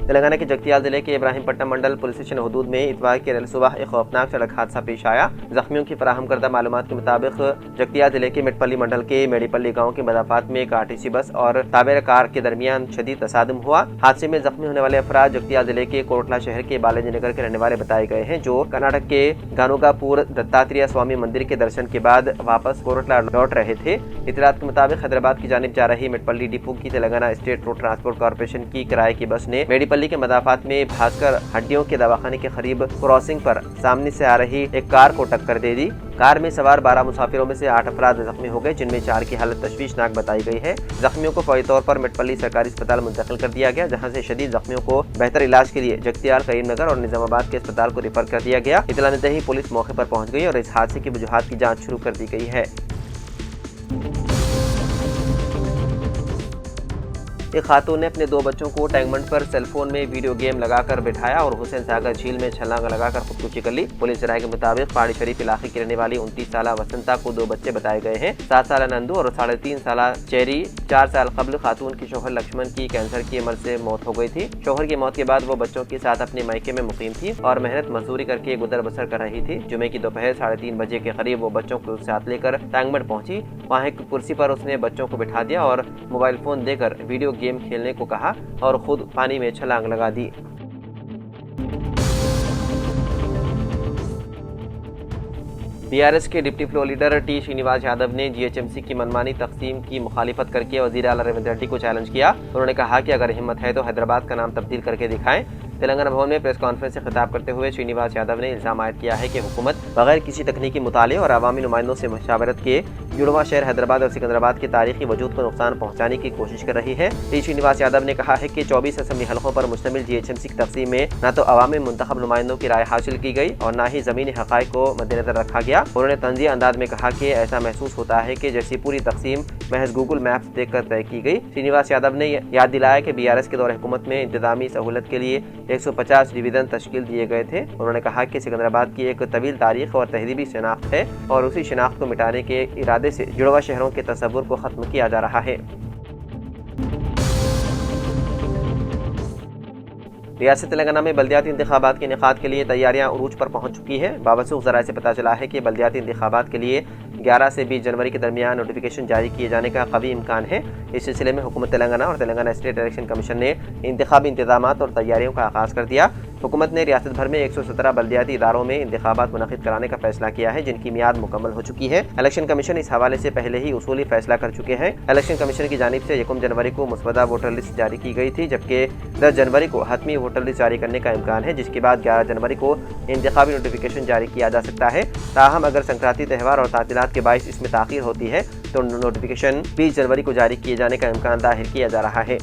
तेलंगाना के जगतियाल जिले के इब्राहिमपट्टनम मंडल पुलिस स्टेशन हदूद में इतवार की रेल सुबह एक खौफनाक सड़क हादसा पेश आया। जख्मियों की फराहम करदा मालूमात के मुताबिक जगतियाल जिले के मेटपल्ली मंडल के मेड़ीपल्ली गांव के मदाफात में एक आरटीसी बस और ताबेर कार के दरमियान शदीद तसादुम हुआ। हादसे में जख्मी होने वाले अफराद जगतियाल जिले के कोटला शहर के बालाजी नगर के रहने वाले बताए गए हैं, जो कर्नाटक के गानुगापुर दत्तात्रेय स्वामी मंदिर के दर्शन के बाद वापस कोटला लौट रहे थे। इतलात के मुताबिक हैदराबाद की जानिब जा रही मेटपल्ली डिपो की Telangana state road transport corporation की किराए की बस ने मेड़ीपल्ली के मदाफात में भास्कर हड्डियों के दवाखाने के करीब क्रॉसिंग पर सामने से आ रही एक कार को टक्कर दे दी। कार में सवार 12 मुसाफिरों में से 8 अफराद जख्मी हो गए, जिनमें 4 की हालत तशवीशनाक बताई गई है। जख्मियों को फौरी तौर पर मेटपल्ली सरकारी अस्पताल मुंतकिल कर दिया गया, जहां से शदीद जख्मियों को बेहतर इलाज के लिए जगतियाल, करीमनगर और निजामाबाद के अस्पताल को रिफर कर दिया गया। इतला मिलते ही पुलिस मौके पर पहुंच गई और इस हादसे की वजूहात की जाँच शुरू कर दी गई है। एक खातून ने अपने 2 बच्चों को टैंकबंड पर सेलफोन में वीडियो गेम लगाकर बिठाया और हुसैन सागर झील में छलांग लगाकर खुदकुशी कर ली। पुलिस राय के मुताबिक पहाड़ी शरीफ इलाके की रहने वाली 29 साल वसंता को 2 बच्चे बताए गए हैं। 7 साल नंदू और 3.5 साल चेरी। 4 साल कबल खातून की शोहर लक्ष्मण की कैंसर की मर्ज से मौत हो गई थी। शोहर की मौत के बाद वो बच्चों के साथ अपने मायके में मुकीम थी और मेहनत मजदूरी करके गुजर बसर कर रही थी। जुमे की दोपहर 3:30 बजे के करीब वो बच्चों को साथ लेकर टैंकबंड पहुंची। वहाँ एक कुर्सी पर उसने बच्चों को बिठा दिया और मोबाइल फोन देकर वीडियो गेम खेलने को कहा और खुद पानी में छलांग लगा दी। बीआरएस के deputy floor leader T Srinivas Yadav ने जीएचएमसी की मनमानी तकसीम की मुखालिफत करके वजीर आला रेवंत रेड्डी को चैलेंज किया। उन्होंने कहा कि अगर हिम्मत है तो हैदराबाद का नाम तब्दील करके दिखाएं। तेलंगाना भवन में प्रेस कॉन्फ्रेंस से खिताब करते हुए श्रीनिवास यादव ने इल्जाम आयद किया है कि हुकूमत बगैर किसी तकनीकी मुताले और अवामी नुमाइंदों से मशावरत के जुड़वा शहर हैदराबाद और सिकंदराबाद के तारीखी वजूद को नुकसान पहुंचाने की कोशिश कर रही है। टी श्रीनिवास यादव ने कहा है कि 24 असेंबली हलकों पर मुश्तमिल जीएचएमसी की तकसीम में न तो अवामी मुंतखब नुमाइंदों की राय हासिल की गई और न ही ज़मीनी हक़ाइक़ को मद्देनजर रखा गया। उन्होंने तंज़ीह अंदाज में कहा कि ऐसा महसूस होता है कि जैसी पूरी तकसीम महज गूगल मैप्स देखकर तय की गई। श्रीनिवास यादव ने याद दिलाया कि बीआरएस के दौर हुकूमत में इंतजामी सहूलत के लिए 150 डिवीजन तश्कील दिए गए थे। उन्होंने कहा कि सिकंदराबाद की एक तवील तारीख और तहजीबी शनाख्त है और उसी शनाख्त को मिटाने के इरादे से जुड़वा शहरों के तस्वुर को खत्म किया जा रहा है। रियासत तेलंगाना में बल्दियाती इंतखाबात के इनेकाद के लिए तैयारियां उरूज पर पहुंच चुकी है। बावसूख ज़राए से पता चला है कि बल्दियाती इंतखाबात के लिए 11 से 20 जनवरी के दरमियान नोटिफिकेशन जारी किए जाने का कवी इम्कान है। इस सिलसिले में हुकूमत तेलंगाना और तेलंगाना स्टेट इलेक्शन कमीशन ने इंतखाबी इंतजामात और तैयारियों का आगाज़ कर दिया। हुकूमत ने रियासत भर में 117 बल्दियाती इदारों में इंतखाबात मुनक़िद कराने का फैसला किया है, जिनकी मियाद मुकम्मल हो चुकी है। इलेक्शन कमीशन इस हवाले से पहले ही उसूली फैसला कर चुके हैं। इलेक्शन कमीशन की जानिब से 1 जनवरी को मुस्वदा वोटर लिस्ट जारी की गई थी, जबकि 10 जनवरी को हतमी वोटर लिस्ट जारी करने का इम्कान है, जिसके बाद 11 जनवरी को इंतखाबी नोटिफिकेशन जारी किया जा सकता है। ताहम अगर संक्रांति त्यौहार और तातीलात के बाइस इसमें ताख़ीर होती है तो नोटिफिकेशन 20 जनवरी को जारी किए जाने का इम्कान जाहिर किया जा रहा है।